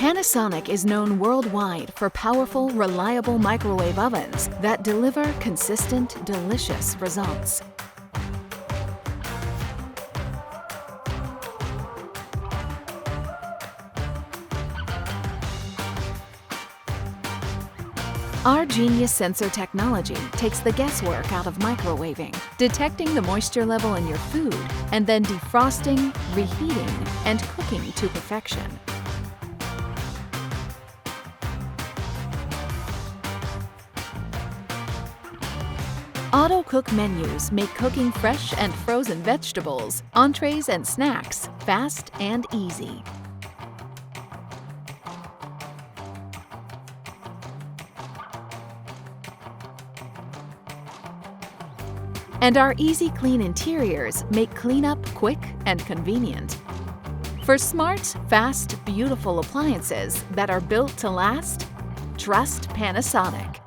Panasonic is known worldwide for powerful, reliable microwave ovens that deliver consistent, delicious results. Our Genius sensor technology takes the guesswork out of microwaving, detecting the moisture level in your food, and then defrosting, reheating, and cooking to perfection. Auto-cook menus make cooking fresh and frozen vegetables, entrees, and snacks fast and easy. And our easy clean interiors make cleanup quick and convenient. For smart, fast, beautiful appliances that are built to last, trust Panasonic.